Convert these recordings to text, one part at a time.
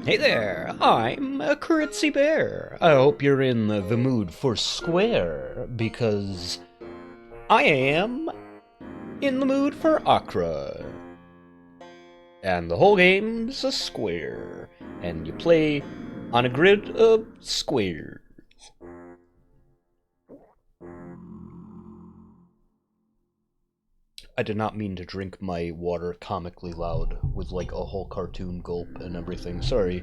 Hey there, I'm a Critsy Bear. I hope you're in the mood for square, because I am in the mood for Achra. And the whole game's a square, and you play on a grid of squares. I did not mean to drink my water comically loud with like a whole cartoon gulp and everything. Sorry.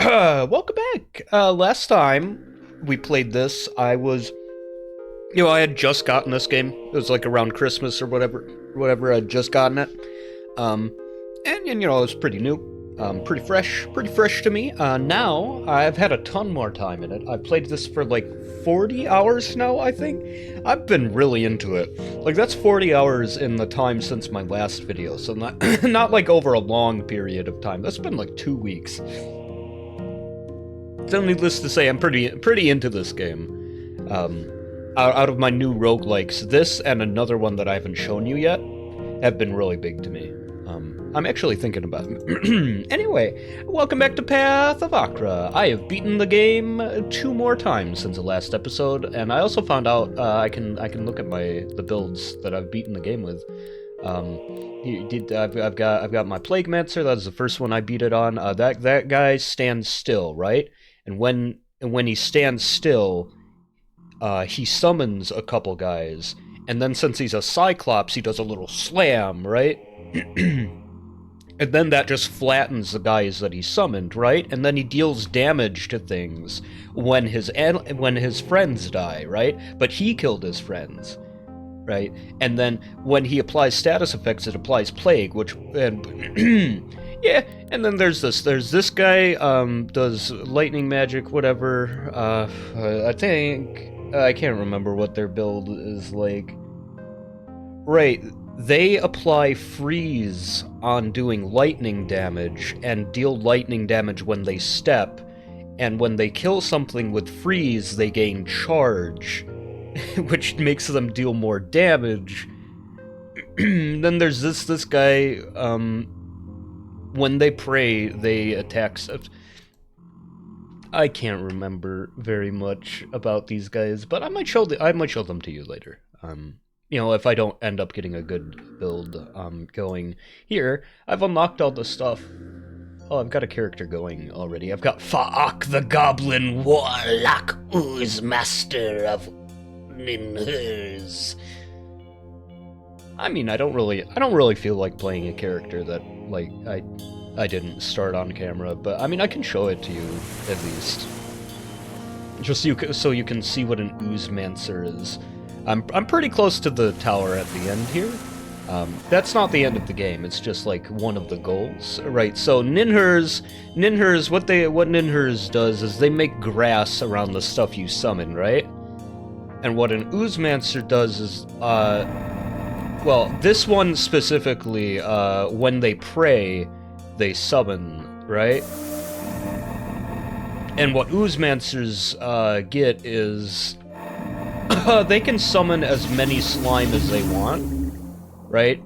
Welcome back. Last time we played this, I had just gotten this game. It was like around Christmas or whatever. I'd just gotten it. And it was pretty new. Pretty fresh to me. Now, I've had a ton more time in it. I've played this for like 40 hours now, I think. I've been really into it. Like, that's 40 hours in the time since my last video, so not, not like over a long period of time. That's been like 2 weeks. So needless to say, I'm pretty into this game. Out of my new roguelikes, this and another one that I haven't shown you yet have been really big to me. I'm actually thinking about it. Anyway, welcome back to Path of Achra. I have beaten the game 2 more times since the last episode, and I also found out I can look at the builds that I've beaten the game with. I've got my Plaguemancer. That's the first one I beat it on. That guy stands still, right? And when he stands still, he summons a couple guys, and then since he's a Cyclops, he does a little slam, right? And then that just flattens the guys that he summoned, right? And then he deals damage to things when his friends die, right? But he killed his friends, right? And then when he applies status effects, it applies plague, yeah. And then there's this guy does lightning magic, whatever. I think I can't remember what their build is like. Right. They apply freeze on doing lightning damage and deal lightning damage when they step, and when they kill something with freeze, they gain charge, which makes them deal more damage. Then there's this guy, when they pray, they attack stuff. I can't remember very much about these guys, but I might show them to you later. If I don't end up getting a good build going here. I've unlocked all the stuff. Oh, I've got a character going already. I've got Faak the Goblin Warlock, Ooze Master of Ninhers. I mean, I don't really feel like playing a character that like I didn't start on camera, but I mean, I can show it to you at least, just so you can see what an Oozemancer is. I'm pretty close to the tower at the end here. That's not the end of the game. It's just like one of the goals, right? So Ninhers, what Ninhers does is they make grass around the stuff you summon, right? And what an Oozemancer does is, well, this one specifically, when they pray, they summon, right? And what Oozemancers get is they can summon as many slime as they want, right?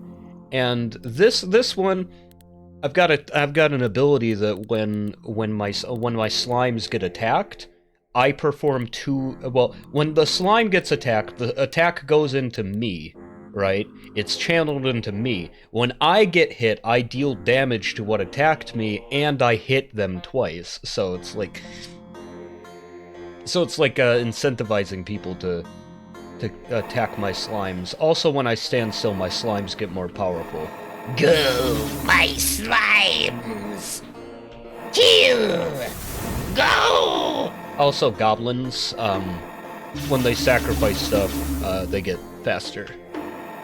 And this one, I've got an ability that when my slimes get attacked, I perform when the slime gets attacked, the attack goes into me, right? It's channeled into me. When I get hit, I deal damage to what attacked me, and I hit them twice. So it's like incentivizing people to attack my slimes. Also, when I stand still, my slimes get more powerful. Go, my slimes! Kill! Go! Also, goblins, when they sacrifice stuff, they get faster.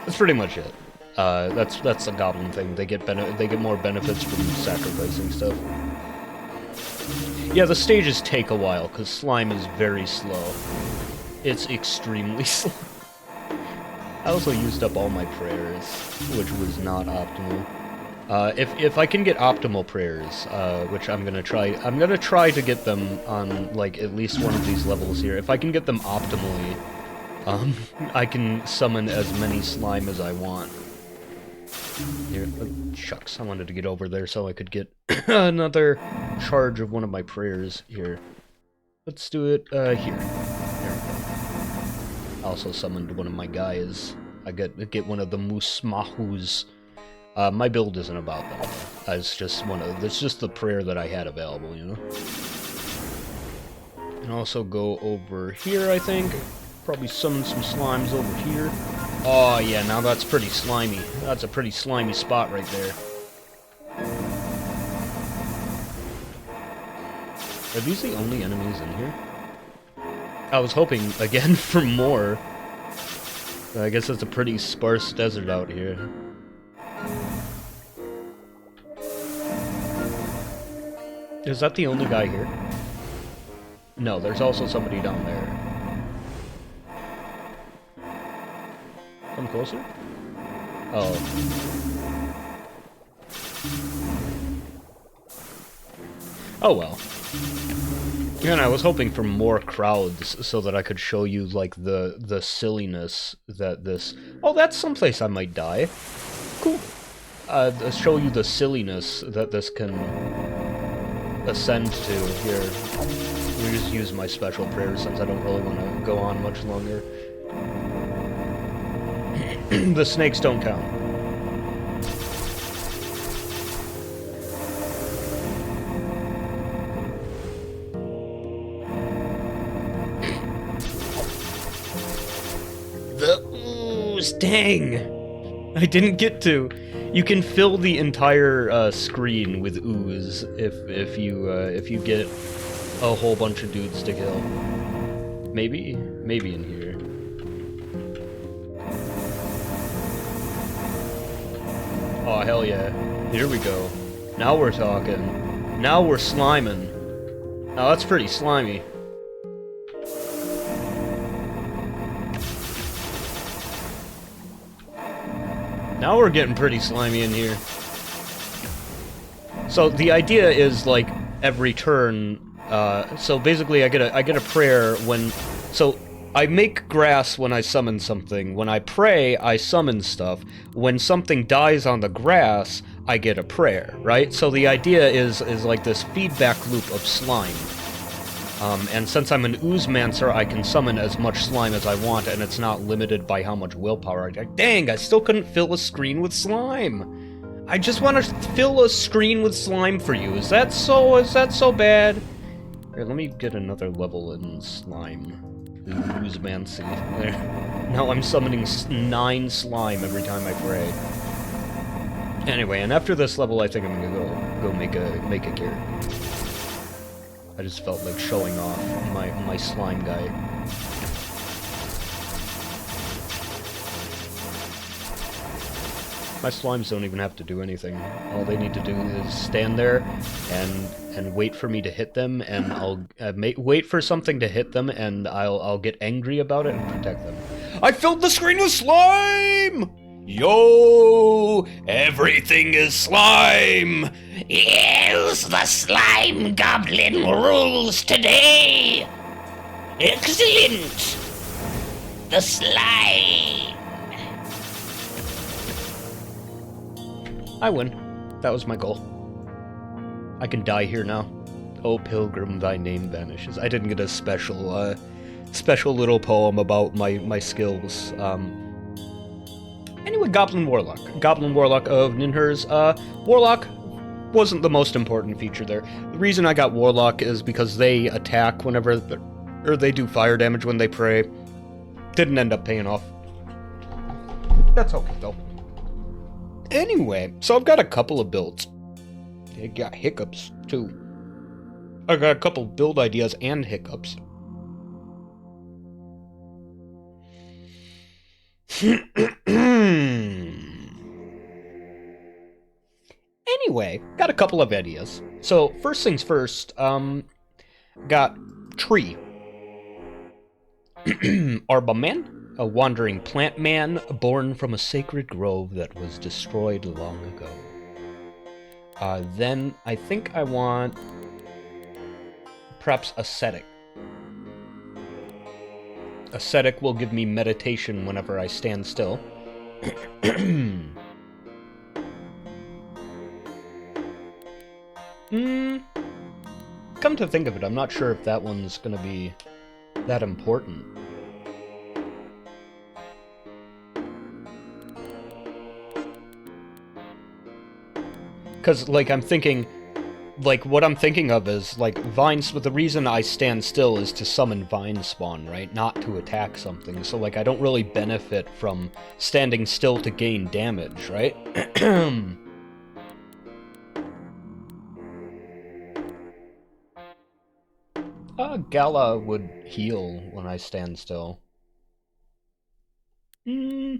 That's pretty much it. That's a goblin thing. They get more benefits from sacrificing stuff. Yeah, the stages take a while, because slime is very slow. It's extremely slow. I also used up all my prayers, which was not optimal. If I can get optimal prayers, which I'm gonna try to get them on like at least one of these levels here. If I can get them optimally, I can summon as many slime as I want. Here, shucks, I wanted to get over there so I could get another charge of one of my prayers here. Let's do it here. There we go. Also summoned one of my guys. I get one of the Musmahus. My build isn't about that. It's just it's just the prayer that I had available, you know. And also go over here, I think. Probably summon some slimes over here. Oh yeah, now that's pretty slimy. That's a pretty slimy spot right there. Are these the only enemies in here? I was hoping, again, for more. I guess it's a pretty sparse desert out here. Is that the only guy here? No, there's also somebody down there. Come closer? Oh. Oh well. And I was hoping for more crowds so that I could show you, like, the silliness that this... Oh, that's someplace I might die. Cool. Show you the silliness that this can ascend to here. We just use my special prayers since I don't really want to go on much longer. The snakes don't count. The ooze. Dang! I didn't get to. You can fill the entire screen with ooze if you get a whole bunch of dudes to kill. Maybe in here. Oh hell yeah! Here we go. Now we're talking. Now we're sliming. Now that's pretty slimy. Now we're getting pretty slimy in here. So the idea is, like, every turn, so basically I get a prayer when, so I make grass when I summon something. When I pray, I summon stuff. When something dies on the grass, I get a prayer, right? So the idea is like this feedback loop of slime. And since I'm an ooze-mancer, I can summon as much slime as I want, and it's not limited by how much willpower I get. Dang, I still couldn't fill a screen with slime! I just want to fill a screen with slime for you. Is that so bad? Here, let me get another level in slime. Ooze-mancy. There. Now I'm summoning 9 slime every time I pray. Anyway, and after this level, I think I'm gonna go make a character. I just felt like showing off my slime guy. My slimes don't even have to do anything. All they need to do is stand there and wait for me to hit them, and I'll wait for something to hit them, and I'll get angry about it and protect them. I filled the screen with slime! Yo! Everything is slime! Yes, the slime goblin rules today. Excellent. The slime. I win. That was my goal. I can die here now. Oh, pilgrim, thy name vanishes. I didn't get a special little poem about my skills. Anyway, Goblin Warlock. Goblin Warlock of Ninhurs. Warlock wasn't the most important feature there. The reason I got Warlock is because they attack whenever, or they do fire damage when they pray. Didn't end up paying off. That's okay, though. Anyway, so I've got a couple of builds. I got hiccups, too. I got a couple build ideas and hiccups. Anyway, got a couple of ideas. So, first things first, got Tree. Arbaman, a wandering plant man born from a sacred grove that was destroyed long ago. Then, I think I want perhaps Ascetic. Ascetic will give me meditation whenever I stand still. come to think of it, I'm not sure if that one's gonna be that important. Because, like, I'm thinking... Like, what I'm thinking of is, like, vines... But the reason I stand still is to summon vine spawn, right? Not to attack something. So, like, I don't really benefit from standing still to gain damage, right? Gala would heal when I stand still. Hmm...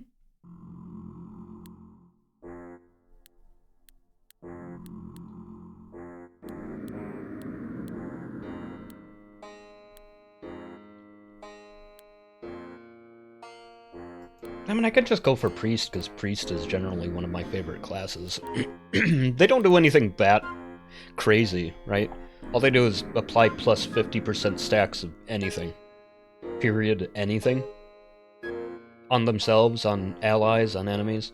I mean, I could just go for Priest, because Priest is generally one of my favorite classes. They don't do anything that crazy, right? All they do is apply plus 50% stacks of anything. Period. Anything. On themselves, on allies, on enemies.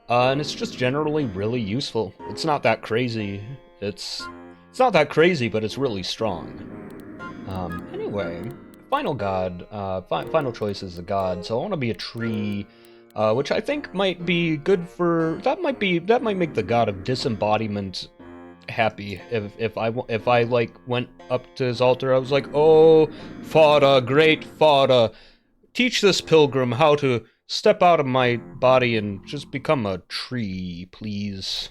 And it's just generally really useful. It's not that crazy. It's not that crazy, but it's really strong. Anyway... Final god, final choice is a god, so I want to be a tree, which I think might be good for, that might make the god of disembodiment happy. If I like went up to his altar, I was like, oh, Fada, great Fada, teach this pilgrim how to step out of my body and just become a tree, please.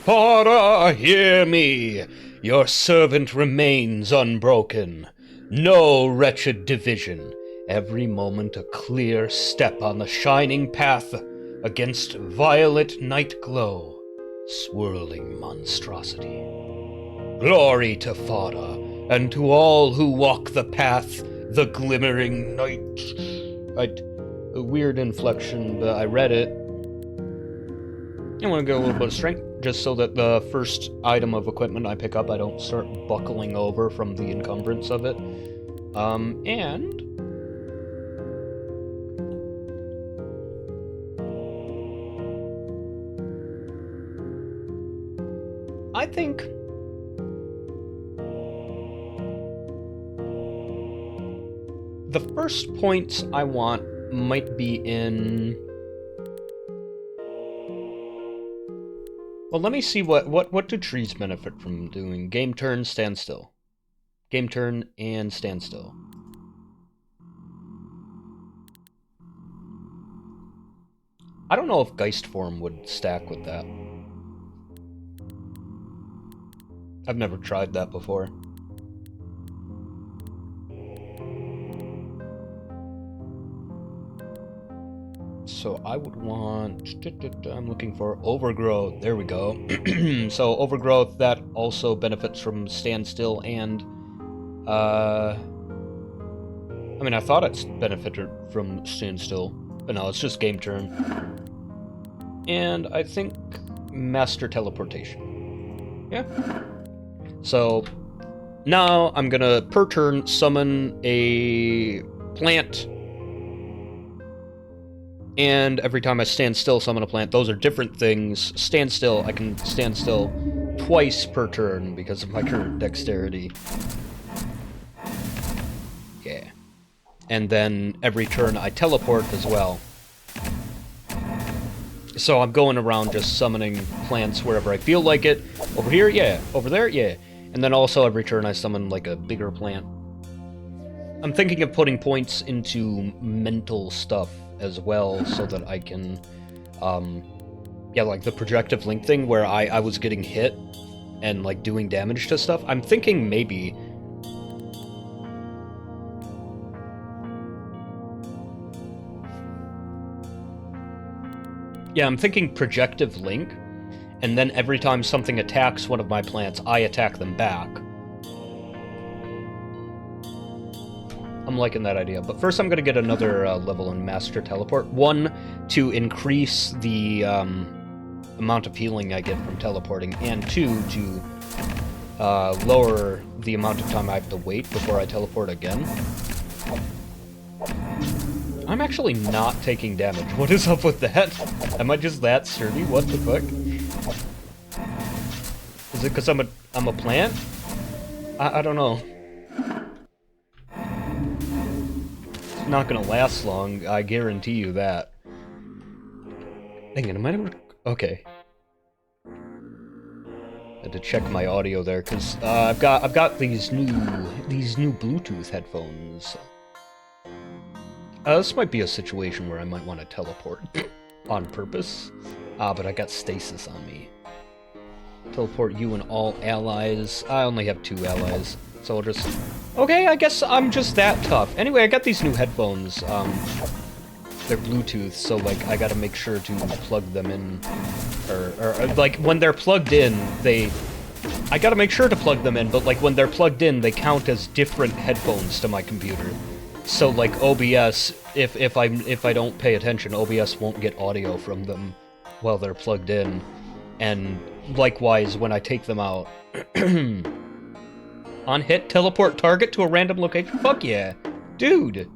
Fada, hear me! Your servant remains unbroken. No wretched division. Every moment a clear step on the shining path against violet night glow. Swirling monstrosity. Glory to Fada, and to all who walk the path, the glimmering night. A weird inflection, but I read it. I want to get a little bit of strength, just so that the first item of equipment I pick up, I don't start buckling over from the encumbrance of it. And... I think... the first points I want might be in... Well, let me see what do trees benefit from doing? Game turn, stand still. Game turn and stand still. I don't know if Geist form would stack with that. I've never tried that before. So I would want... I'm looking for Overgrowth. There we go. So Overgrowth, that also benefits from Standstill and... I mean, I thought it benefited from Standstill, but no, it's just game turn. And I think Master Teleportation. Yeah. So now I'm gonna, per turn, summon a plant... And every time I stand still, summon a plant. Those are different things. Stand still, I can stand still twice per turn because of my current dexterity. Yeah. And then every turn I teleport as well. So I'm going around just summoning plants wherever I feel like it. Over here, yeah. Over there, yeah. And then also every turn I summon like a bigger plant. I'm thinking of putting points into mental stuff as well, so that I can, yeah, like the projective link thing where I was getting hit and, like, doing damage to stuff. I'm thinking maybe... Yeah, I'm thinking projective link, and then every time something attacks one of my plants, I attack them back. I'm liking that idea, but first I'm going to get another level in Master Teleport. One, to increase the amount of healing I get from teleporting, and two, to lower the amount of time I have to wait before I teleport again. I'm actually not taking damage. What is up with that? Am I just that sturdy? What the fuck? Is it because I'm a plant? I don't know. It's not gonna last long, I guarantee you that. Dang it, am I never... Okay. Had to check my audio there, because I've got these new Bluetooth headphones. This might be a situation where I might want to teleport on purpose. But I got stasis on me. Teleport you and all allies. I only have 2 allies, so I'll just... Okay, I guess I'm just that tough. Anyway, I got these new headphones. They're Bluetooth, so, like, I gotta make sure to plug them in. Or like, when they're plugged in, I gotta make sure to plug them in, but, like, when they're plugged in, they count as different headphones to my computer. So, like, OBS, if I don't pay attention, OBS won't get audio from them while they're plugged in. And likewise, when I take them out... On hit, teleport target to a random location? Fuck yeah! Dude!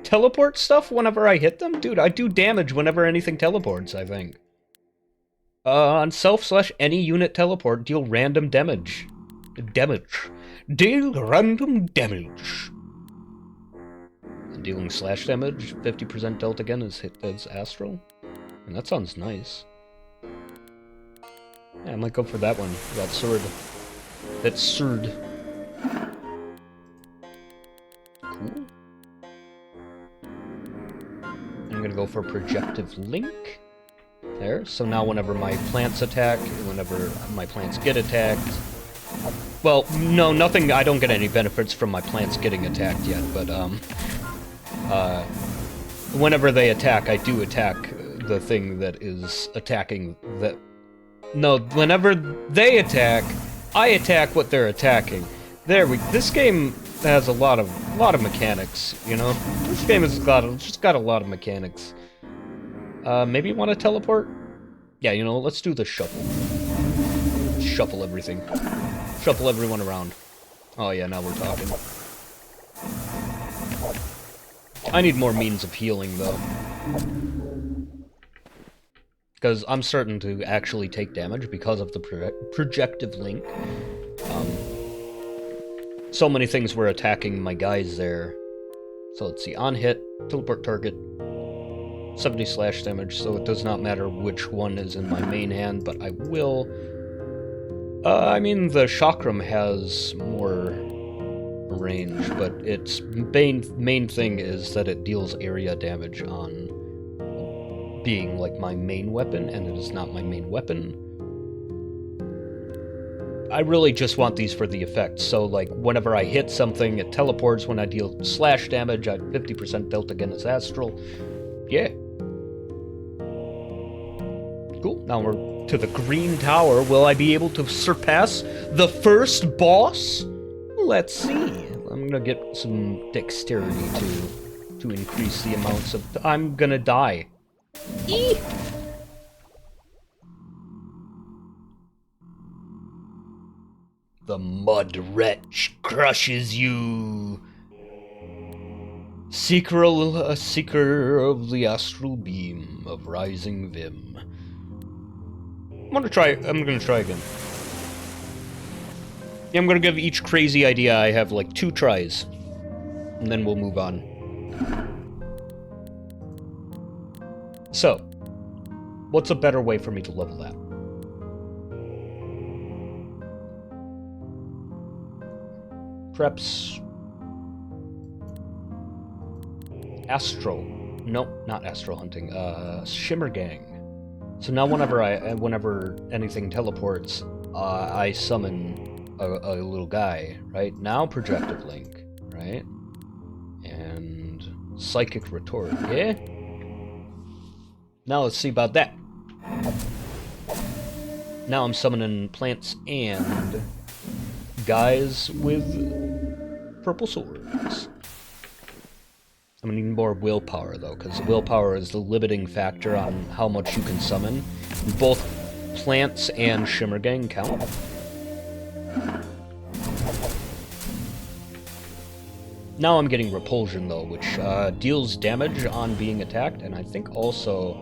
Teleport stuff whenever I hit them? Dude, I do damage whenever anything teleports, I think. On self/any unit teleport, deal random damage. Deal random damage. Dealing slash damage, 50% dealt again is hit as astral. And that sounds nice. Yeah, I might go for that one. That sword. That sword. Cool. I'm gonna go for projective link. There. So now whenever my plants attack, whenever my plants get attacked... Well, no, nothing... I don't get any benefits from my plants getting attacked yet, but, whenever they attack, I do attack the thing that is attacking that... No, whenever they attack, I attack what they're attacking. This game has a lot of mechanics, you know? This game has just got a lot of mechanics. Maybe you want to teleport? Yeah, you know, let's do the shuffle. Shuffle everything. Shuffle everyone around. Oh yeah, now we're talking. I need more means of healing, though. Because I'm certain to actually take damage because of the projective link. So many things were attacking my guys there. So let's see, on hit, teleport target, 70 slash damage, so it does not matter which one is in my main hand, but I will... I mean, the Chakram has more range, but its main thing is that it deals area damage on being, like, my main weapon, and it is not my main weapon. I really just want these for the effect, so, like, whenever I hit something, it teleports. When I deal slash damage, I 50% dealt again as astral. Yeah. Cool, now we're to the Green Tower. Will I be able to surpass the first boss? Let's see. I'm gonna get some dexterity to increase the amounts of... I'm gonna die. Eee! The mud wretch crushes you. Seeker of the astral beam of rising vim. I'm gonna try again. Yeah, I'm gonna give each crazy idea I have like 2 tries. And then we'll move on. So, what's a better way for me to level that? Preps. Astro. Nope, not astral hunting. Shimmer Gang. So now whenever anything teleports, I summon a little guy, right? Now projective link, right? And psychic retort, yeah? Now let's see about that. Now I'm summoning plants and guys with purple swords. I'm gonna need more willpower though, because willpower is the limiting factor on how much you can summon. Both plants and Shimmer Gang count. Now I'm getting repulsion though, which deals damage on being attacked, and I think also...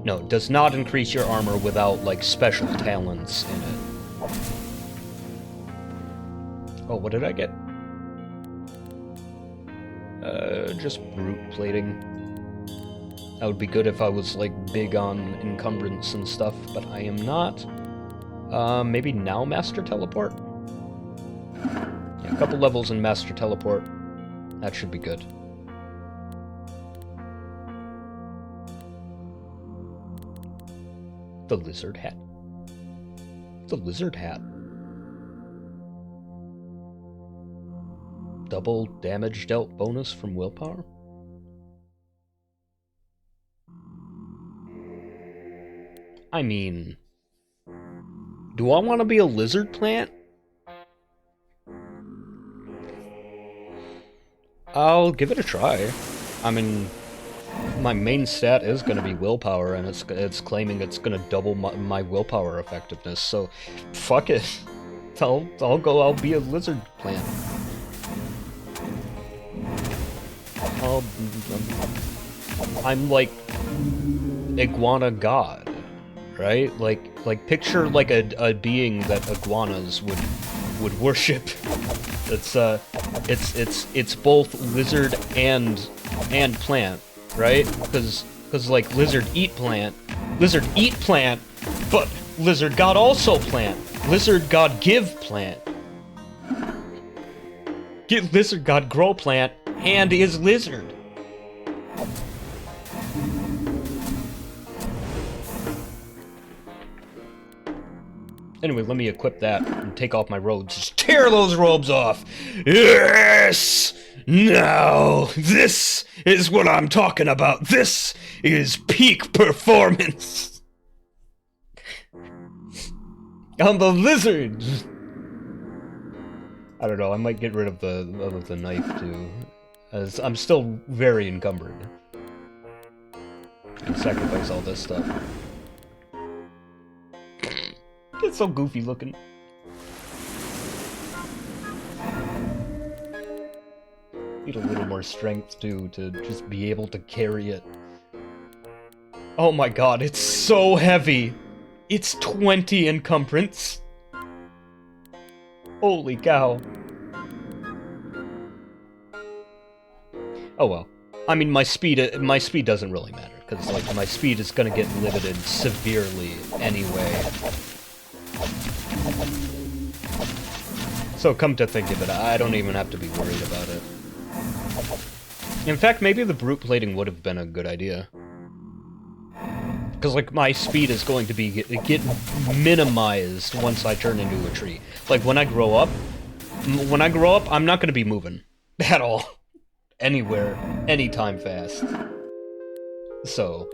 No, does not increase your armor without, like, special talents in it. Oh, what did I get? Just brute plating. That would be good if I was, like, big on encumbrance and stuff, but I am not. Maybe now Master Teleport? Yeah, a couple levels in Master Teleport. That should be good. The lizard hat. The lizard hat. Double damage dealt bonus from willpower? I mean, do I want to be a lizard plant? I'll give it a try. I mean, my main stat is going to be willpower, and it's claiming it's going to double my willpower effectiveness, so fuck it. I'll be a lizard plant. I'm like iguana god, right? Like picture like a being that iguanas would worship. It's both lizard and plant, right? Because like lizard eat plant, but lizard god also plant. Lizard god give plant. Get lizard god grow plant and is lizard. Anyway, let me equip that and take off my robes. Just tear those robes off! Yes! Now, this is what I'm talking about. This is peak performance. I'm the lizard! I don't know, I might get rid of the knife too, as I'm still very encumbered. And sacrifice all this stuff. It's so goofy looking. Need a little more strength too to just be able to carry it. Oh my god, it's so heavy! It's 20 encumbrance! Holy cow. Oh well. I mean, my speed doesn't really matter, because like my speed is gonna get limited severely anyway. So come to think of it, I don't even have to be worried about it. In fact, maybe the brute plating would have been a good idea. Because like my speed is going to be get minimized once I turn into a tree. Like when I grow up, I'm not going to be moving at all, anywhere, anytime fast. So,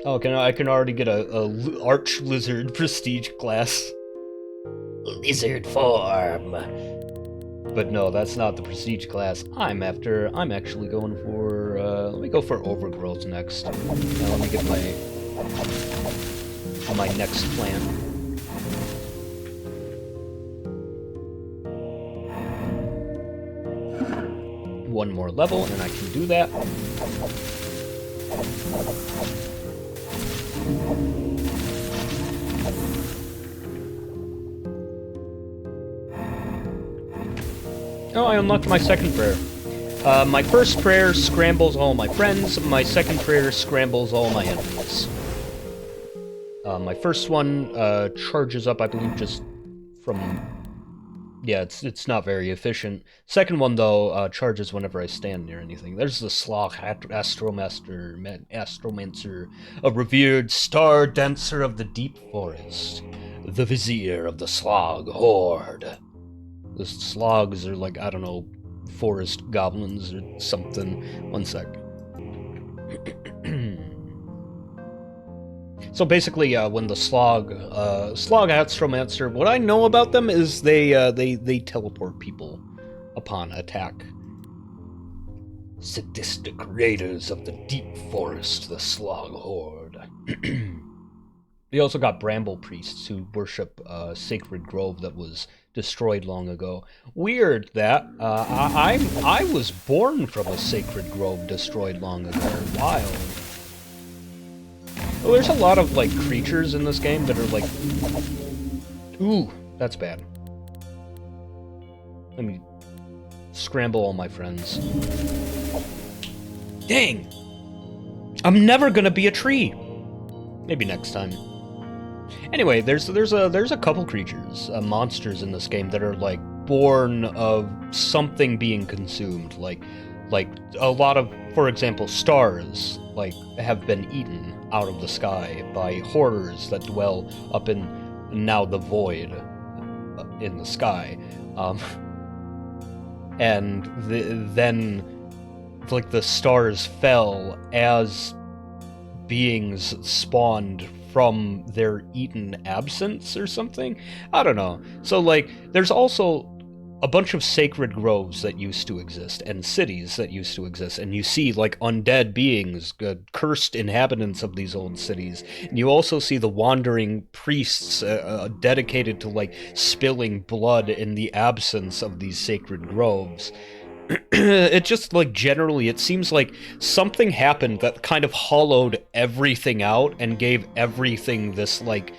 oh, I can already get a arch lizard prestige class. Lizard form. But no, that's not the prestige class I'm after. I'm actually going for, let me go for overgrowth next. Now let me get my next plan. One more level and I can do that. Oh, I unlocked my second prayer. My first prayer scrambles all my friends. My second prayer scrambles all my enemies. My first one charges up, I believe, just from... Yeah, it's not very efficient. Second one, though, charges whenever I stand near anything. There's the Slog Astromancer, a revered star dancer of the deep forest, the vizier of the Slog Horde. The slogs are like, I don't know, forest goblins or something. One sec. So basically, when the Slog Astromancer, what I know about them is they teleport people upon attack. Sadistic raiders of the deep forest, the Slog Horde. They also got bramble priests who worship a sacred grove that was destroyed long ago. Weird that I was born from a sacred grove destroyed long ago. Wild. Well, there's a lot of like creatures in this game that are like, ooh, that's bad. Let me scramble all my friends. Dang! I'm never gonna be a tree! Maybe next time. Anyway, there's a couple creatures, monsters in this game that are, like, born of something being consumed. Like a lot of, for example, stars, like, have been eaten out of the sky by horrors that dwell up in now the void in the sky. And then, like, the stars fell as beings spawned from their eaten absence or something? I don't know. So, like, there's also a bunch of sacred groves that used to exist, and cities that used to exist, and you see, like, undead beings, cursed inhabitants of these old cities, and you also see the wandering priests dedicated to, like, spilling blood in the absence of these sacred groves. It just, like, generally, it seems like something happened that kind of hollowed everything out and gave everything this, like,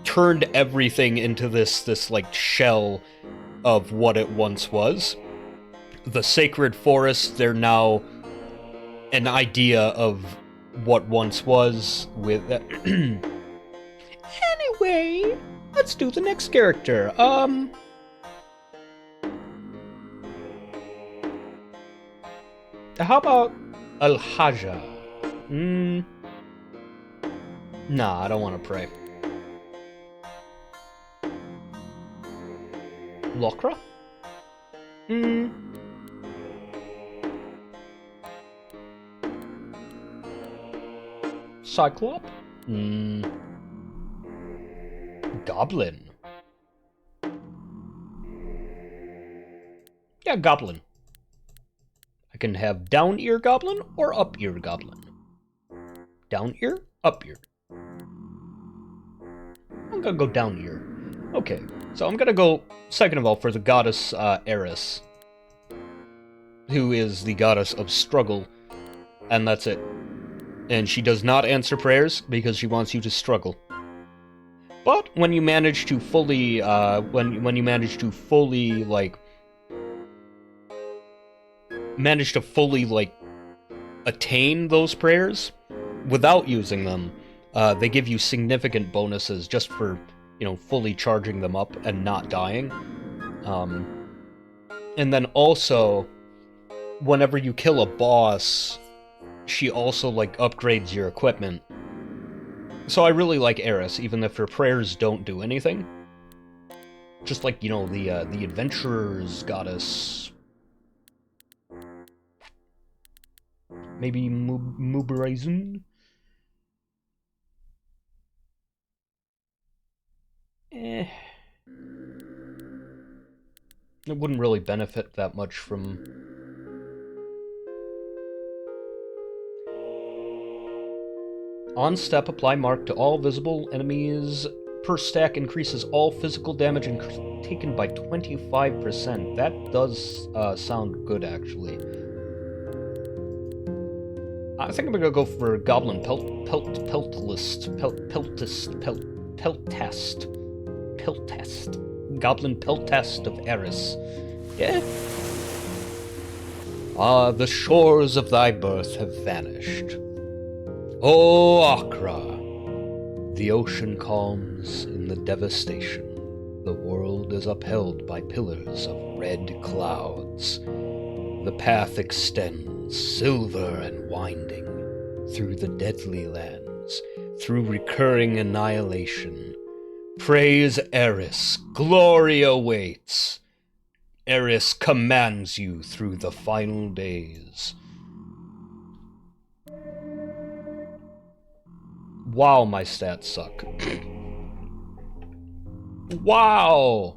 turned everything into this like shell of what it once was. The sacred forests, they're now an idea of what once was with Anyway, let's do the next character. How about Al-Haja? Nah, I don't want to pray. Achra? Cyclop? Goblin? Yeah, goblin. I can have down ear goblin or up ear goblin. Down ear, up ear. I'm gonna go down ear. Okay, so I'm gonna go, second of all, for the goddess Eris, who is the goddess of struggle, and that's it. And she does not answer prayers because she wants you to struggle. But when you manage to fully, when you manage to fully, like, attain those prayers without using them, they give you significant bonuses just for, fully charging them up and not dying. And then also, whenever you kill a boss, she also, like, upgrades your equipment. So I really like Eris, even if her prayers don't do anything. Just like, the adventurer's goddess. Maybe Mubarazun? It wouldn't really benefit that much from... On step, apply mark to all visible enemies per stack, increases all physical damage taken by 25%. That does sound good, actually. I think I'm gonna go for Goblin Peltest. Goblin Peltest of Eris. Yeah. The shores of thy birth have vanished. O Achra, the ocean calms in the devastation. The world is upheld by pillars of red clouds. The path extends, silver and winding, through the deadly lands, through recurring annihilation. Praise Eris, glory awaits. Eris commands you through the final days. Wow, my stats suck. Wow!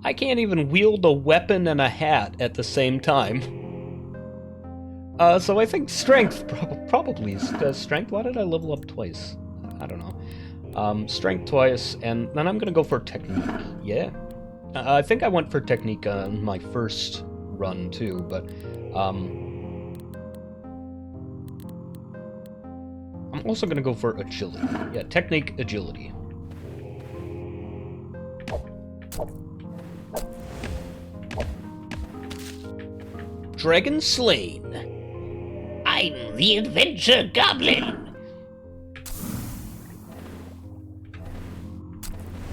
I can't even wield a weapon and a hat at the same time. So I think strength, probably. Strength? Why did I level up twice? I don't know. Strength twice, and then I'm gonna go for technique. Yeah. I think I went for technique on my first run, too, but, I'm also gonna go for agility. Yeah, technique, agility. Dragon slain. I'm the adventure goblin.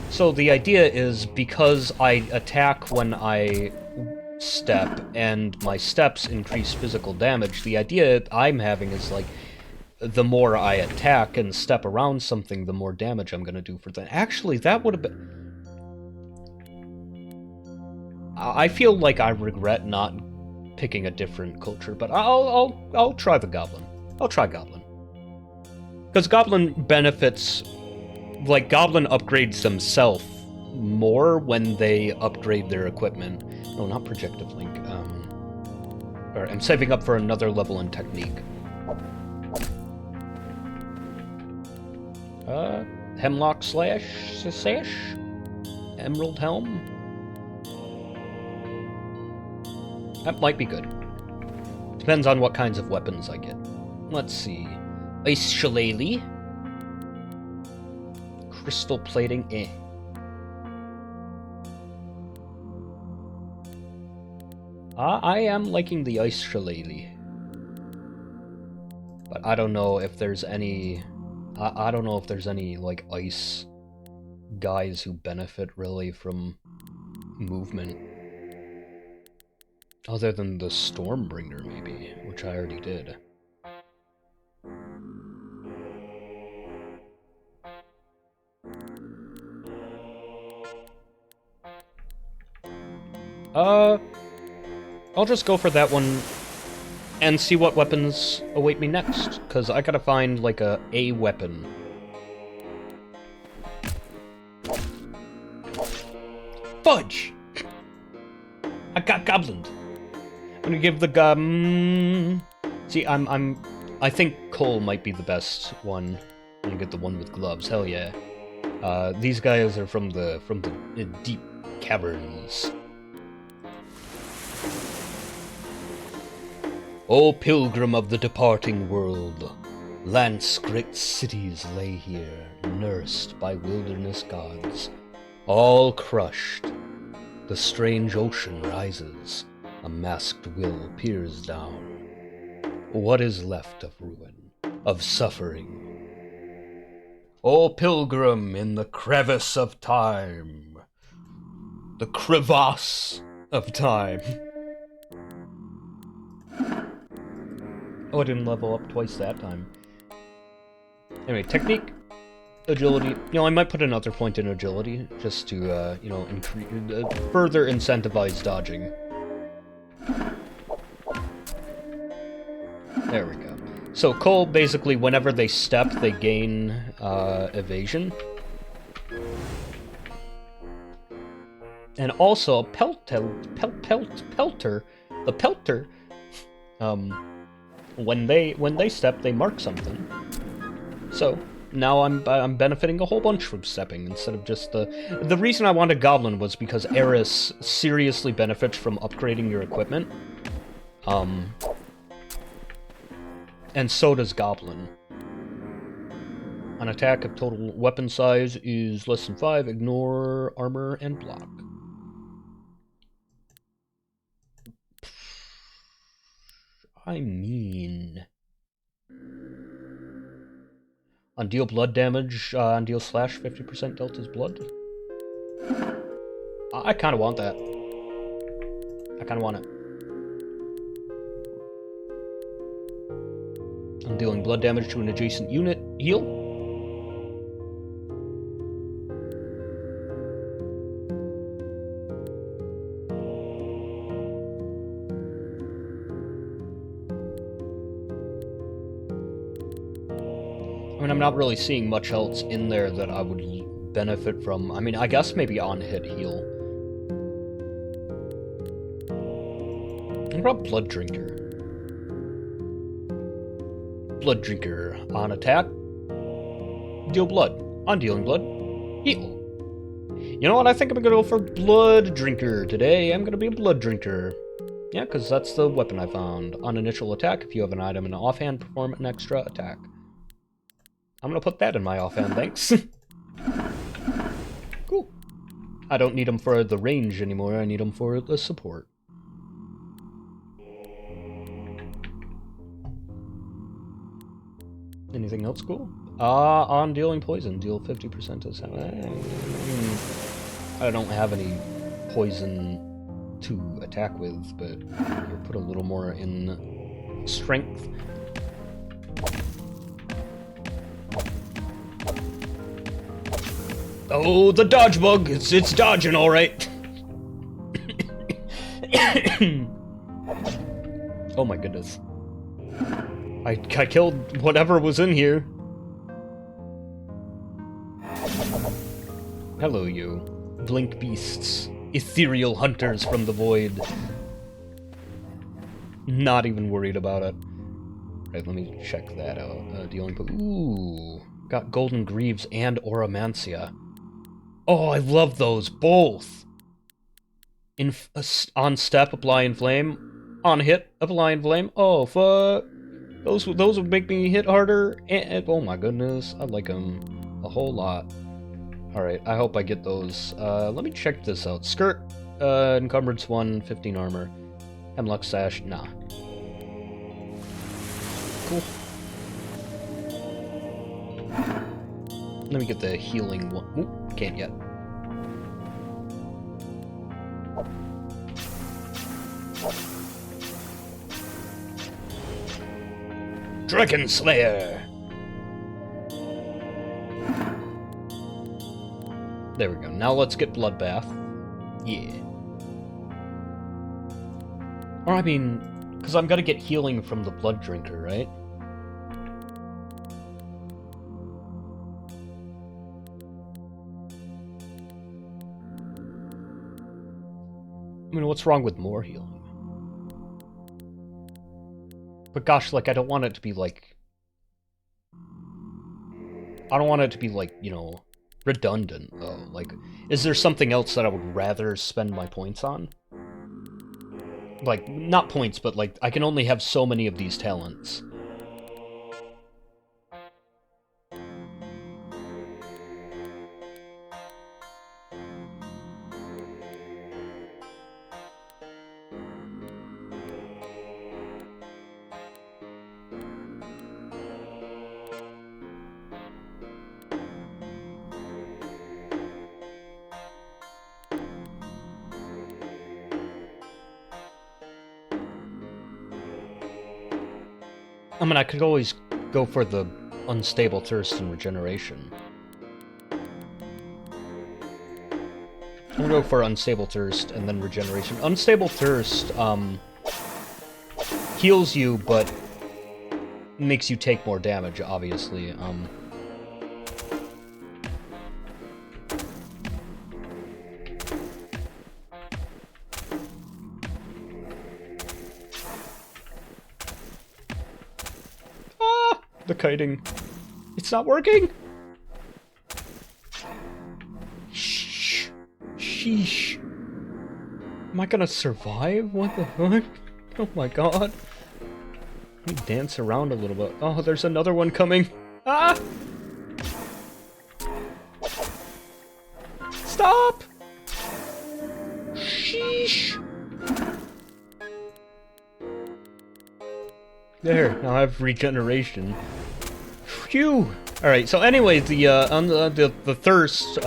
So the idea is, because I attack when I step, and my steps increase physical damage, the idea I'm having is, like, the more I attack and step around something, the more damage I'm gonna do for that. Actually, that would have been... I feel like I regret not picking a different culture, but I'll try the Goblin. I'll try Goblin. Because Goblin benefits... Like, Goblin upgrades themselves more when they upgrade their equipment. No, not Projective Link. Alright, I'm saving up for another level in Technique. Hemlock Sash? Emerald Helm? That might be good. Depends on what kinds of weapons I get. Let's see. Ice Shillelagh. Crystal Plating, eh. I am liking the Ice Shillelagh. But I don't know if there's any... I don't know if there's any, like, ice guys who benefit, really, from movement. Other than the Stormbringer, maybe, which I already did. I'll just go for that one and see what weapons await me next, because I gotta find, like, a weapon. Fudge! I got goblined. I'm gonna give the See, I think Cole might be the best one. I'm gonna get the one with gloves. Hell yeah. These guys are from the deep caverns. O pilgrim of the departing world, land-scraped cities lay here, nursed by wilderness gods. All crushed, the strange ocean rises, a masked will peers down. What is left of ruin, of suffering? O pilgrim in the crevice of time, the crevasse of time. Oh, I didn't level up twice that time. Anyway, technique, agility. You know, I might put another point in agility, just to, you know, further incentivize dodging. There we go. So, Cole, basically, whenever they step, they gain, evasion. And also, Pelter, the Pelter, when they step, they mark something. So now I'm benefiting a whole bunch from stepping instead of just the reason I wanted Goblin was because Eris seriously benefits from upgrading your equipment. And so does Goblin. An attack if total weapon size is less than 5, ignore armor and block. I mean... On deal blood damage, on deal slash 50% delta's blood. I kind of want that. I kind of want it. On dealing blood damage to an adjacent unit, heal. I mean, I'm not really seeing much else in there that I would benefit from. I mean, I guess maybe on-hit heal. What about Blood Drinker? Blood Drinker. On attack, deal blood. On dealing blood, heal. You know what? I think I'm gonna go for Blood Drinker today. I'm gonna be a Blood Drinker. Yeah, because that's the weapon I found. On initial attack, if you have an item in offhand, perform an extra attack. I'm gonna put that in my offhand, thanks. Cool. I don't need them for the range anymore, I need them for the support. Anything else cool? On dealing poison, deal 50% of I don't have any poison to attack with, but here, put a little more in strength. Oh, the dodge bug! It's dodging all right. Oh my goodness. I killed whatever was in here. Hello, you. Blink beasts. Ethereal hunters from the void. Not even worried about it. Right, let me check that out. Dealing... Ooh. Got golden greaves and oromancia. Oh, I love those, both! On step, apply inflame. On hit, apply inflame. Oh, fuck. Those would make me hit harder, and oh my goodness, I like them a whole lot. Alright, I hope I get those. Let me check this out. Skirt, encumbrance 1, 15 armor. Hemlock sash, nah. Cool. Let me get the healing one. Ooh, can't yet. Dragon Slayer! There we go. Now let's get Bloodbath. Yeah. Or I mean, because I'm gonna get healing from the Blood Drinker, right? I mean, what's wrong with more healing? But gosh, like, I don't want it to be, like... I don't want it to be, like, you know, redundant, though. Like, is there something else that I would rather spend my points on? Like, not points, but, like, I can only have so many of these talents. I mean, I could always go for the unstable thirst and regeneration. I'm gonna go for unstable thirst and then regeneration. Unstable thirst, heals you, but makes you take more damage, obviously. The kiting. It's not working! Shh. Sheesh. Am I gonna survive? What the fuck? Oh my god. Let me dance around a little bit. Oh, there's another one coming. Ah! Stop! Sheesh. There, now I have regeneration. Phew! Alright, so anyway, the thirst,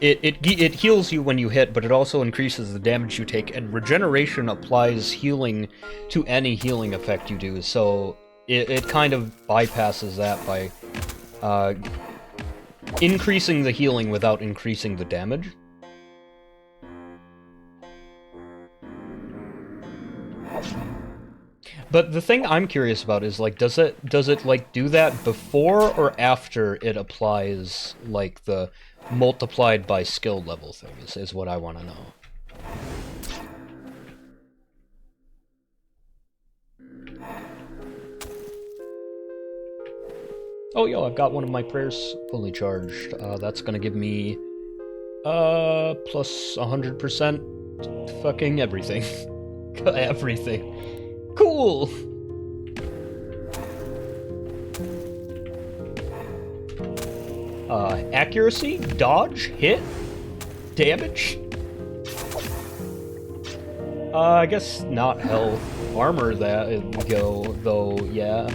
it heals you when you hit, but it also increases the damage you take, and regeneration applies healing to any healing effect you do, so it kind of bypasses that by increasing the healing without increasing the damage. But the thing I'm curious about is, like, does it like do that before or after it applies, like, the multiplied by skill level thing is what I want to know. Oh, yo, I've got one of my prayers fully charged. That's gonna give me plus 100% fucking everything. Everything. Cool! Accuracy, dodge, hit, damage? I guess not health. Armor that would go, though, yeah.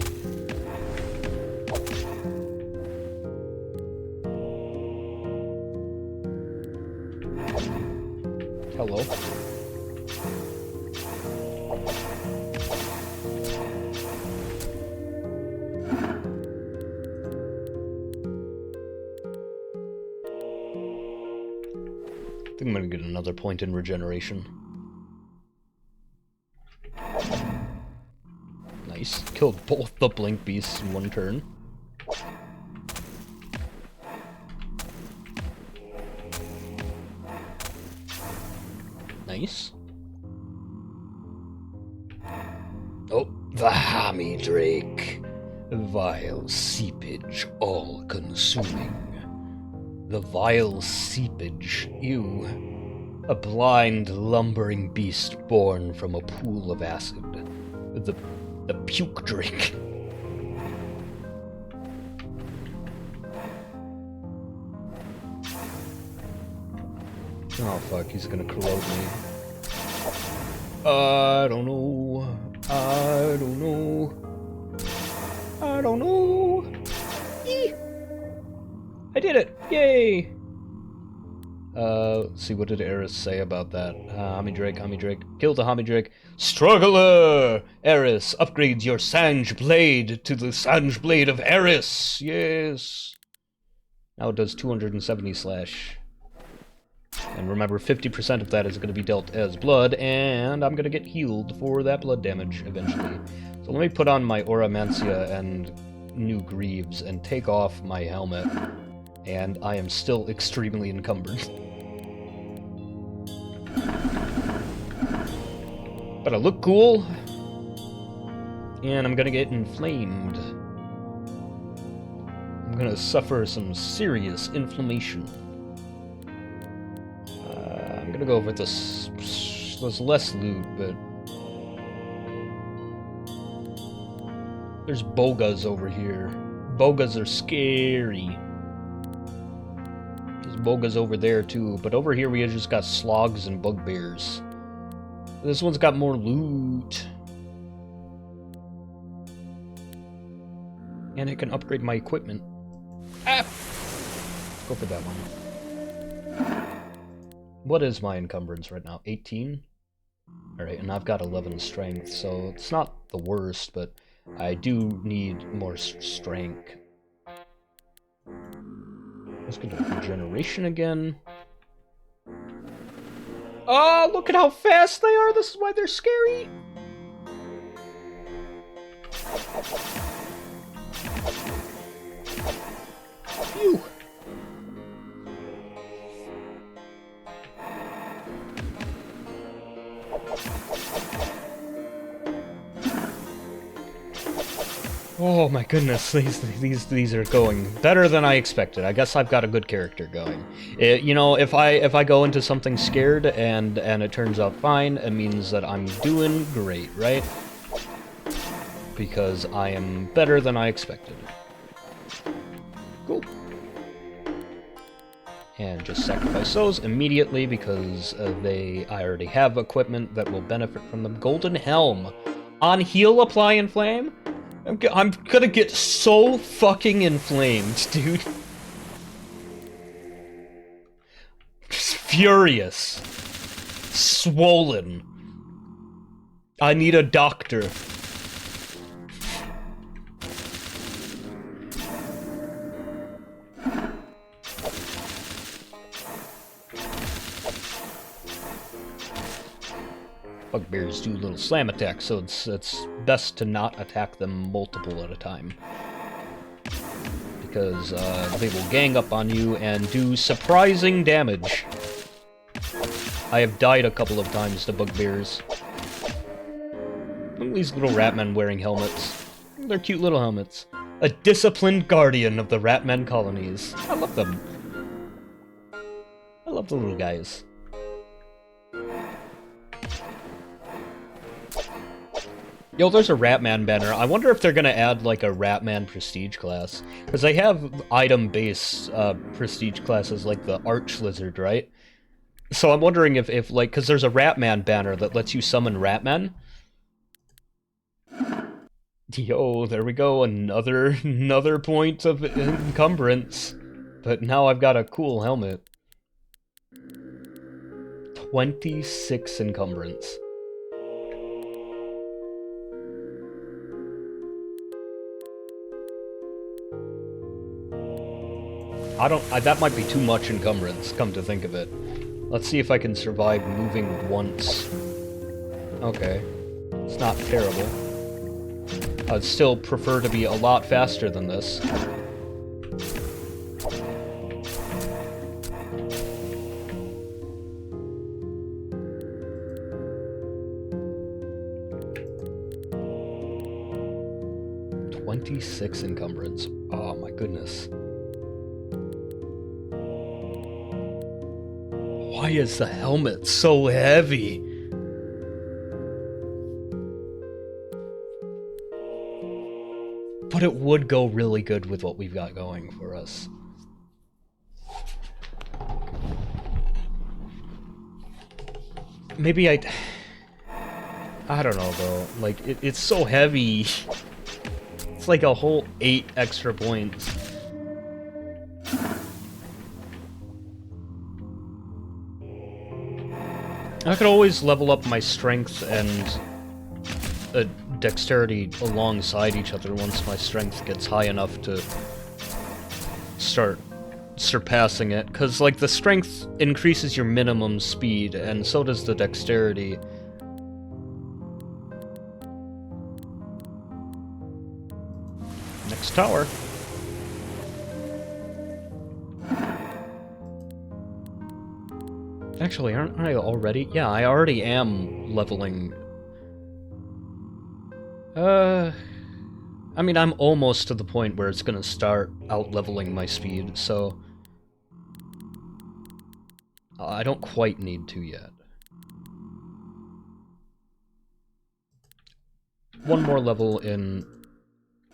Hello. I think I'm gonna get another point in regeneration. Nice. Killed both the blink beasts in one turn. Nice. Oh, the hammy drake. Vile seepage, all-consuming. The vile seepage, ew. A blind, lumbering beast born from a pool of acid. The puke drake. Oh fuck, he's gonna corrode me. I don't know. I don't know. I don't know. Eee! I did it! Yay! Let's see, what did Eris say about that? Hammy Drake. Kill the Hammy Drake. Struggler! Eris, upgrade your Sange Blade to the Sange Blade of Eris! Yes! Now it does 270 slash. And remember, 50% of that is going to be dealt as blood, and I'm going to get healed for that blood damage eventually. So let me put on my Auramancia and new greaves and take off my helmet. And I am still extremely encumbered. But I look cool. And I'm gonna get inflamed. I'm gonna suffer some serious inflammation. I'm gonna go with this. There's less loot, but there's bogas over here. Bogas are scary. There's bogas over there too, but over here we just got slogs and bugbears. This one's got more loot. And I can upgrade my equipment. Ah! Go for that one. What is my encumbrance right now? 18? Alright, and I've got 11 strength, so it's not the worst, but I do need more strength. Let's get to regeneration again. Oh, look at how fast they are! This is why they're scary! Phew! Oh my goodness, these are going better than I expected. I guess I've got a good character going. You know, if I go into something scared and it turns out fine, it means that I'm doing great, right? Because I am better than I expected. Cool. And just sacrifice those immediately because I already have equipment that will benefit from them. Golden Helm. On heal, apply inflame? I'm gonna get so fucking inflamed, dude. Just furious. Swollen. I need a doctor. Bugbears do little slam attacks, so it's best to not attack them multiple at a time. Because they will gang up on you and do surprising damage. I have died a couple of times to bugbears. Look at these little ratmen wearing helmets. They're cute little helmets. A disciplined guardian of the ratmen colonies. I love them. I love the little guys. Yo, there's a Ratman banner. I wonder if they're gonna add, like, a Ratman prestige class. Because they have item-based prestige classes like the Arch Lizard, right? So I'm wondering if like, because there's a Ratman banner that lets you summon Ratmen. Yo, there we go, another point of encumbrance. But now I've got a cool helmet. 26 encumbrance. That might be too much encumbrance, come to think of it. Let's see if I can survive moving once. Okay. It's not terrible. I'd still prefer to be a lot faster than this. $26 encumbrance. Oh my goodness. Why is the helmet so heavy? But it would go really good with what we've got going for us. Maybe I don't know though. Like, it's so heavy. It's like a whole 8 extra points. I could always level up my strength and dexterity alongside each other once my strength gets high enough to start surpassing it. Because, like, the strength increases your minimum speed, and so does the dexterity. Next tower. Actually, aren't I already? Yeah, I already am leveling. I mean, I'm almost to the point where it's gonna start out-leveling my speed, so... I don't quite need to yet. One more level in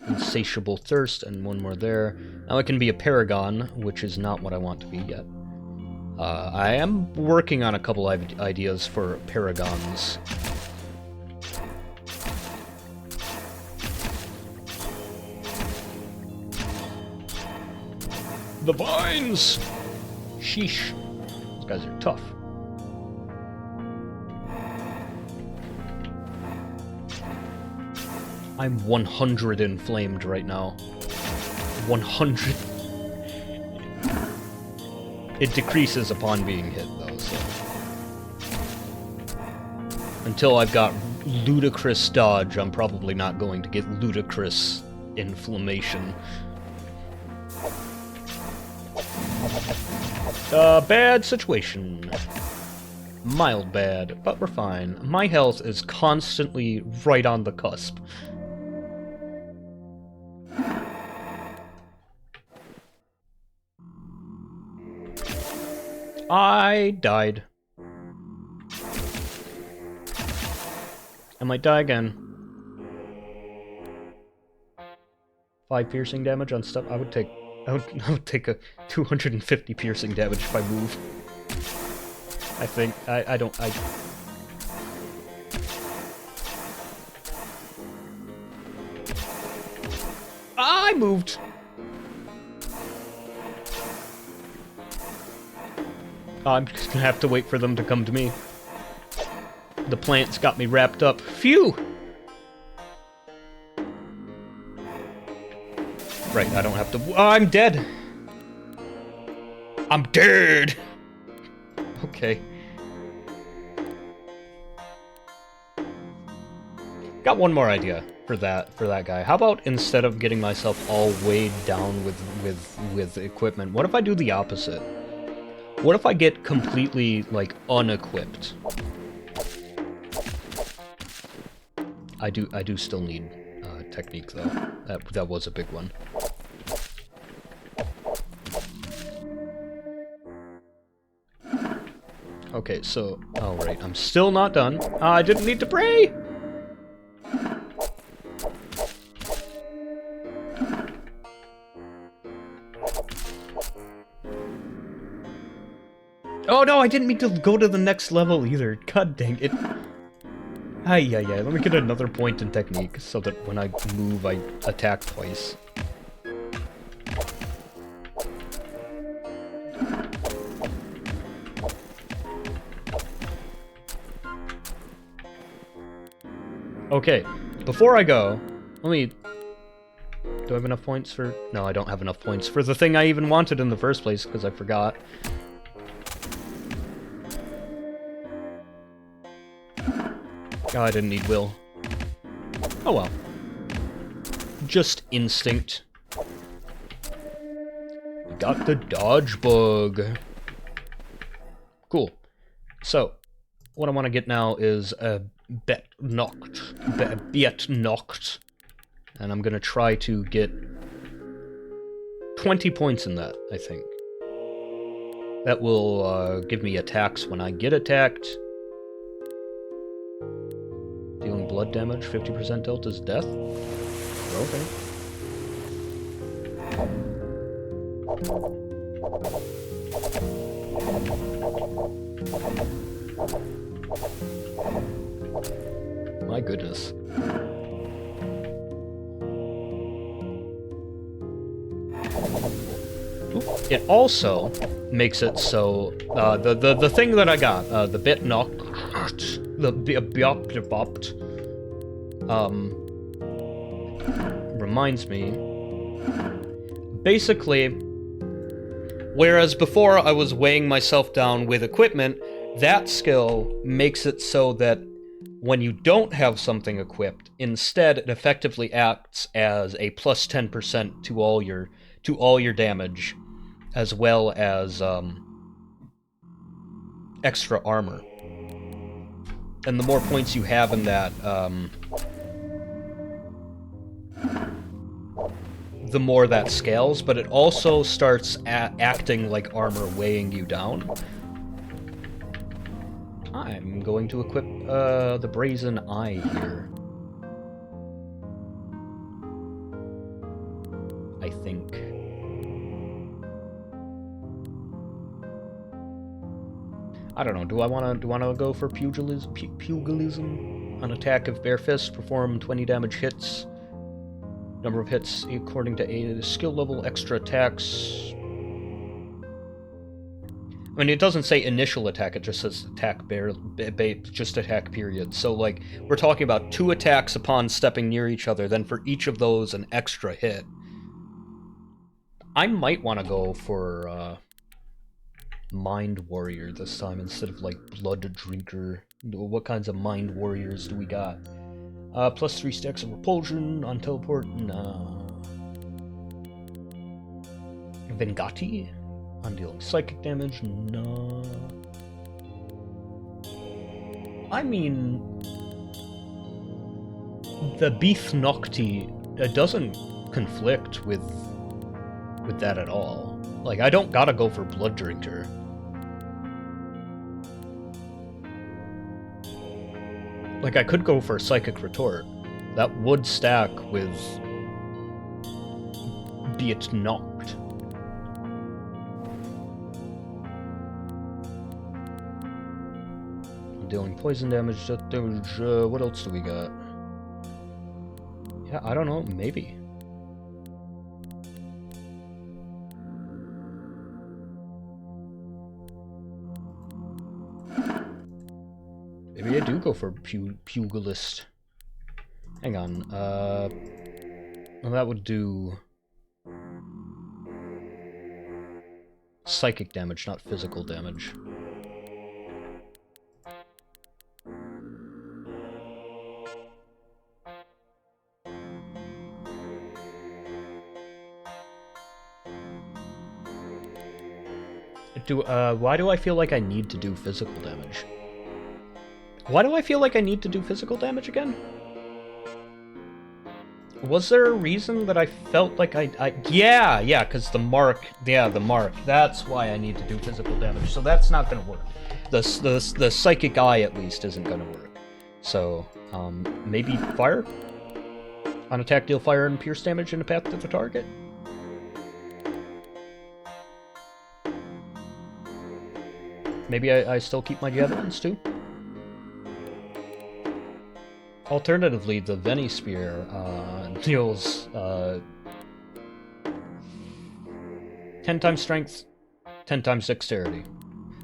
Insatiable Thirst, and one more there. Now I can be a Paragon, which is not what I want to be yet. I am working on a couple ideas for Paragons. The vines! Sheesh. Those guys are tough. I'm 100 inflamed right now. 100. It decreases upon being hit, though, so... Until I've got ludicrous dodge, I'm probably not going to get ludicrous inflammation. Bad situation. Mild bad, but we're fine. My health is constantly right on the cusp. I died. I might die again. 5 piercing damage on stuff. I would take a 250 piercing damage if I move. I think I moved. I'm just gonna have to wait for them to come to me. The plants got me wrapped up. Phew! Right, I don't have to... Oh, I'm dead! I'm dead! Okay. Got one more idea for that guy. How about instead of getting myself all weighed down with equipment, what if I do the opposite? What if I get completely, like, unequipped? I do still need technique, though. That was a big one. Okay, so... Oh, right, I'm still not done. I didn't need to pray! Oh no, I didn't mean to go to the next level either. God dang it. Ay, let me get another point in technique so that when I move, I attack twice. Okay, before I go, let me... Do I have enough points for... No, I don't have enough points for the thing I even wanted in the first place, because I forgot. Oh, I didn't need will. Oh well. Just instinct. Got the dodge bug. Cool. So, what I want to get now is a bet knocked. Bet knocked. And I'm gonna try to get 20 points in that, I think. That will give me attacks when I get attacked. Dealing blood damage, 50% tilt is death. Okay. My goodness. It also makes it so the thing that I got, the bit knocked, the bopped, reminds me. Basically, whereas before I was weighing myself down with equipment, that skill makes it so that when you don't have something equipped, instead it effectively acts as a plus 10% to all your damage, as well as extra armor. And the more points you have in that, the more that scales, but it also starts acting like armor, weighing you down. I'm going to equip the Brazen Eye here. I think. I don't know. Do I want to go for pugilism? An attack of bare fist, perform 20 damage hits. Number of hits according to a skill level. Extra attacks. I mean, it doesn't say initial attack. It just says attack just attack period. So like we're talking about 2 attacks upon stepping near each other. Then for each of those, an extra hit. I might want to go for Mind Warrior this time instead of like Blood Drinker. What kinds of Mind Warriors do we got? Plus 3 stacks of repulsion on teleport. Vengati on dealing psychic damage. No. I mean, the Beef Nocti doesn't conflict with that at all. Like, I don't gotta go for Blood Drinker. Like, I could go for Psychic Retort. That would stack with Be It Knocked. Dealing poison damage. What else do we got? Yeah, I don't know. Maybe. Maybe I do go for Pugilist. Hang on. Well, that would do psychic damage, not physical damage. Why do I feel like I need to do physical damage? Why do I feel like I need to do physical damage again? Was there a reason that I felt like yeah, because the mark, that's why I need to do physical damage, so that's not gonna work. The psychic eye, at least, isn't gonna work. So, maybe fire? On attack, deal fire and pierce damage in a path to the target? Maybe I still keep my javelins too? Alternatively, the Veni Spear deals 10 times strength, 10 times dexterity.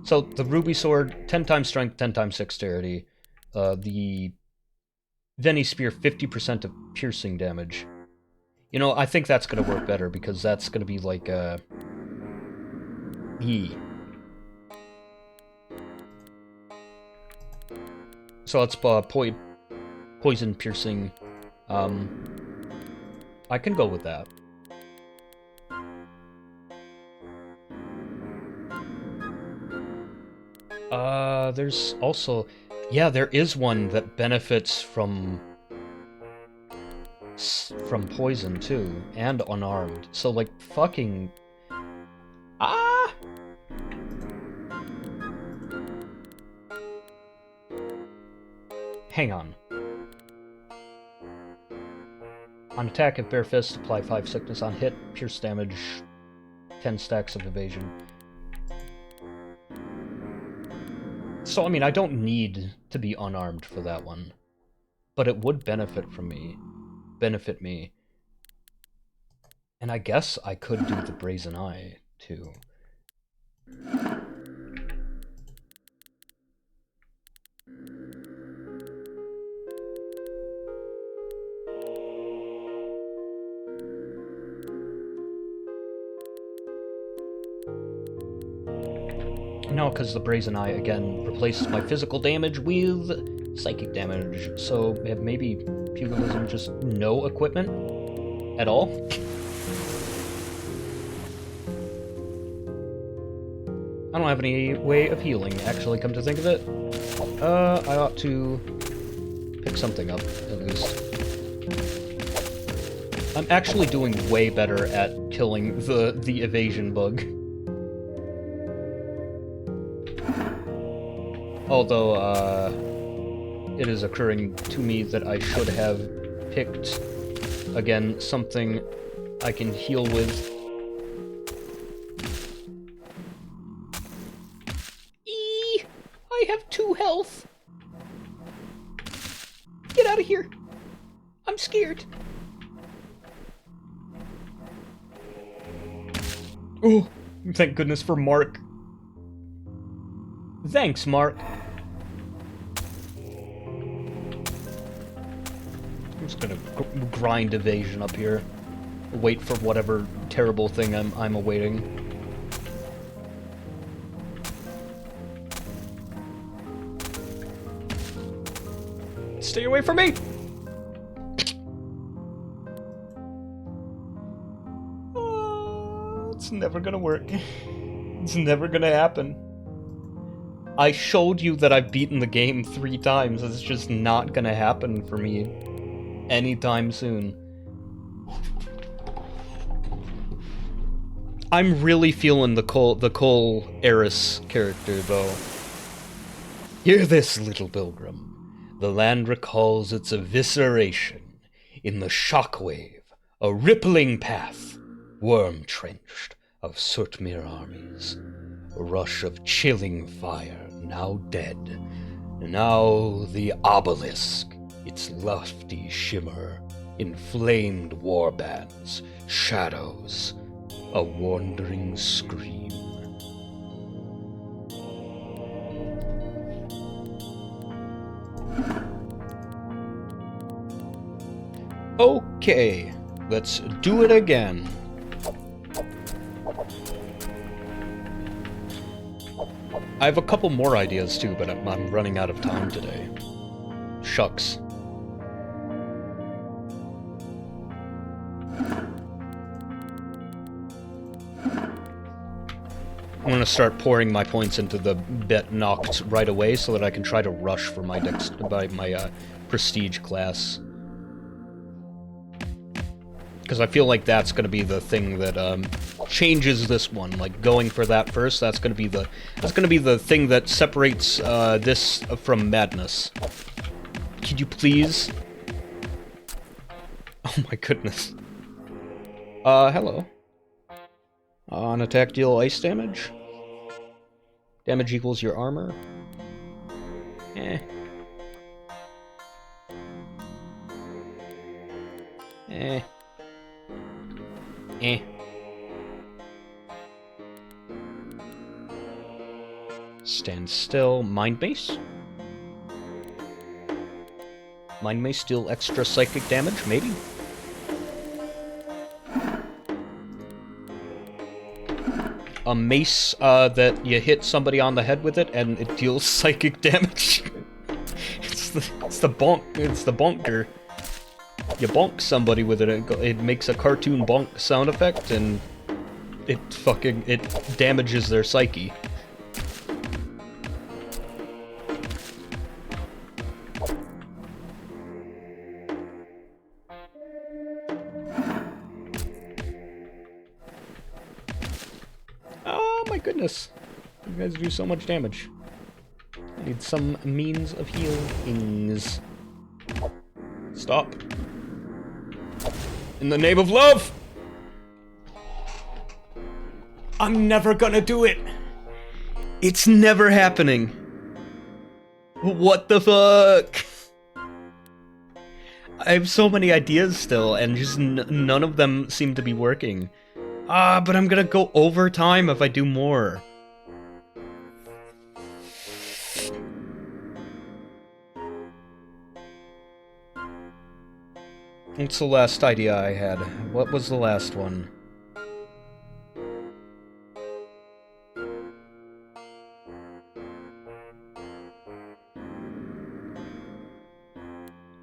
So the Ruby Sword, 10 times strength, 10 times dexterity. The Veni Spear, 50% of piercing damage. You know, I think that's going to work better, because that's going to be like E. So it's poison piercing. I can go with that. There's also... Yeah, there is one that benefits from poison, too. And unarmed. So, like, fucking... Ah! Hang on. On attack, if bare fist, apply 5 sickness. On hit, pierce damage, 10 stacks of evasion. So, I mean, I don't need to be unarmed for that one. But it would benefit me. And I guess I could do the Brazen Eye, too. No, because the Brazen Eye, again, replaces my physical damage with psychic damage. So maybe Pugilism just no equipment at all? I don't have any way of healing, actually, come to think of it. I ought to pick something up, at least. I'm actually doing way better at killing the evasion bug. Although, it is occurring to me that I should have picked, again, something I can heal with. I have 2 health! Get out of here! I'm scared! Oh, thank goodness for Mark. Thanks, Mark. I'm just gonna grind evasion up here. Wait for whatever terrible thing I'm awaiting. Stay away from me! Oh, it's never gonna work. It's never gonna happen. I showed you that I've beaten the game 3 times. It's just not gonna happen for me anytime soon. I'm really feeling the Cole Eris character, though. Hear this, little pilgrim. The land recalls its evisceration. In the shockwave, a rippling path, worm-trenched, of Surtmir armies. A rush of chilling fire, now dead. Now the obelisk, its lofty shimmer, inflamed warbands, shadows, a wandering scream. Okay, let's do it again. I have a couple more ideas too, but I'm running out of time today. Shucks. I'm gonna start pouring my points into the bet knocked right away so that I can try to rush for my prestige class. Because I feel like that's gonna be the thing that changes this one. Like going for that first, that's gonna be the thing that separates this from madness. Could you please? Oh my goodness. Hello. On attack, deal ice damage. Damage equals your armor. Eh. Eh. Eh. Stand still. Mind Mace? Mind Mace deal extra psychic damage, maybe? A mace that you hit somebody on the head with it and it deals psychic damage. it's the bonker. You bonk somebody with it, it makes a cartoon bonk sound effect, and it damages their psyche. Oh my goodness. You guys do so much damage. I need some means of healings. Stop. In the name of love! I'm never gonna do it! It's never happening. What the fuck? I have so many ideas still, and just none of them seem to be working. But I'm gonna go over time if I do more. What's the last idea I had? What was the last one?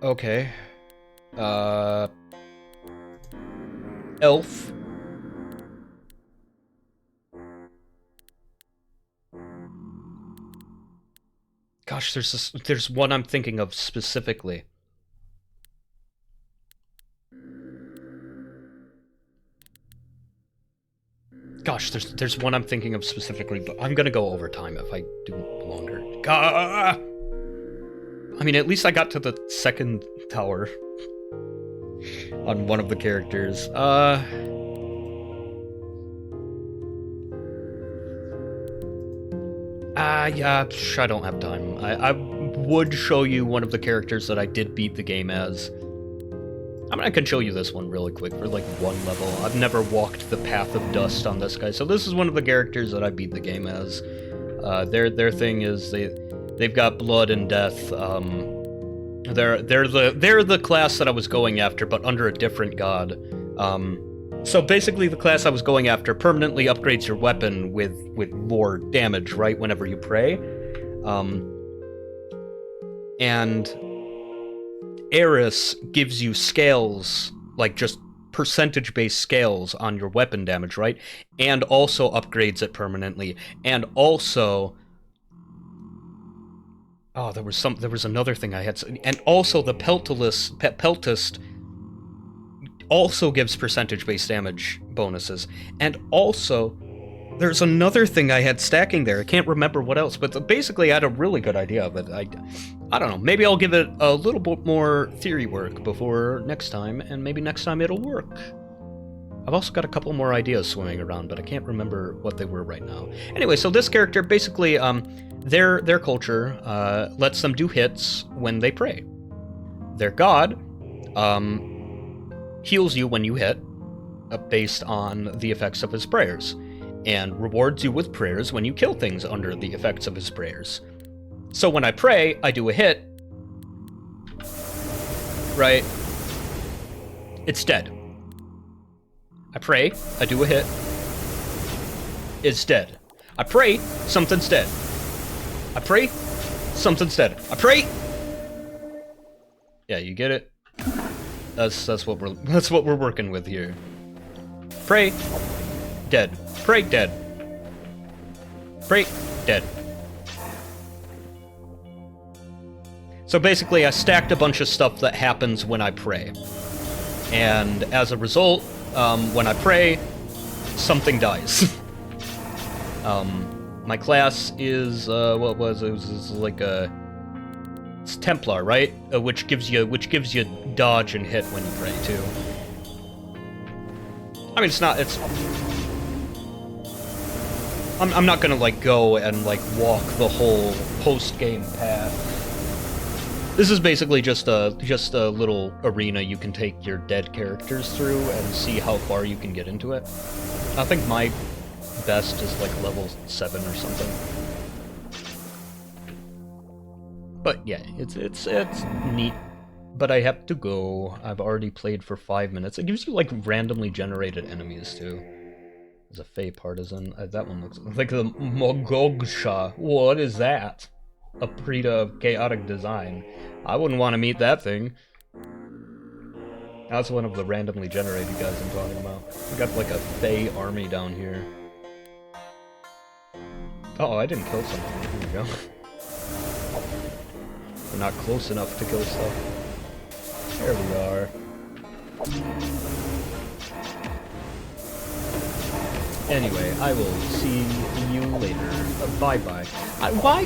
Okay. Elf. Gosh, there's one I'm thinking of specifically. Gosh, there's one I'm thinking of specifically, but I'm gonna go over time if I do longer. Gah! I mean, at least I got to the second tower on one of the characters. Yeah, I don't have time. I would show you one of the characters that I did beat the game as. I mean, I can show you this one really quick for like one level. I've never walked the path of dust on this guy, so this is one of the characters that I beat the game as. Their thing is they've got blood and death. They're the class that I was going after, but under a different god. So basically, the class I was going after permanently upgrades your weapon with more damage, right? Whenever you pray, and Eris gives you scales, like just percentage-based scales on your weapon damage, right? And also upgrades it permanently, and also. Oh, there was another thing I had, and also the Peltist also gives percentage-based damage bonuses, and also there's another thing I had stacking there. I can't remember what else, but basically I had a really good idea of it. I don't know. Maybe I'll give it a little bit more theory work before next time, and maybe next time it'll work. I've also got a couple more ideas swimming around, but I can't remember what they were right now. Anyway, so this character basically. Their culture lets them do hits when they pray. Their god heals you when you hit, based on the effects of his prayers, and rewards you with prayers when you kill things under the effects of his prayers. So when I pray, I do a hit, right? It's dead. I pray, I do a hit, it's dead. I pray, something's dead. I pray, something's dead. I pray. Yeah, you get it. That's what we're working with here. Pray, dead. Pray, dead. Pray, dead. So basically, I stacked a bunch of stuff that happens when I pray, and as a result, when I pray, something dies. My class is what was it? It was like it's Templar, right? Which gives you dodge and hit when you pray too. I mean, it's I'm not gonna, like, go and, like, walk the whole post-game path. This is basically just a little arena you can take your dead characters through and see how far you can get into it. I think my best is, like, level 7 or something. But, yeah, it's neat. But I have to go. I've already played for 5 minutes. It gives you, like, randomly generated enemies, too. There's a Fey Partisan. That one looks like the Mogogsha. What is that? A pretty chaotic design. I wouldn't want to meet that thing. That's one of the randomly generated guys I'm talking about. We got, like, a Fey army down here. Oh, I didn't kill something. Here we go. We're not close enough to kill stuff. There we are. Anyway, I will see you later. Bye-bye. Why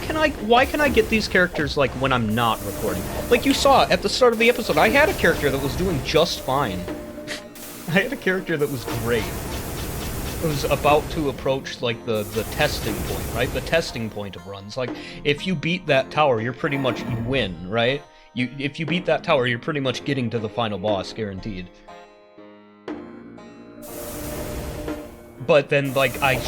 can I get these characters, like, when I'm not recording? Like, you saw at the start of the episode, I had a character that was doing just fine. I had a character that was great. It was about to approach, like, the testing point, right? The testing point of runs. Like, if you beat that tower, you win, right? If you beat that tower, you're pretty much getting to the final boss, guaranteed. But then, like, I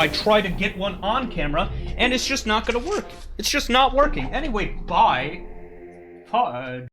try to get one on camera, and it's just not gonna work. It's just not working. Anyway, bye.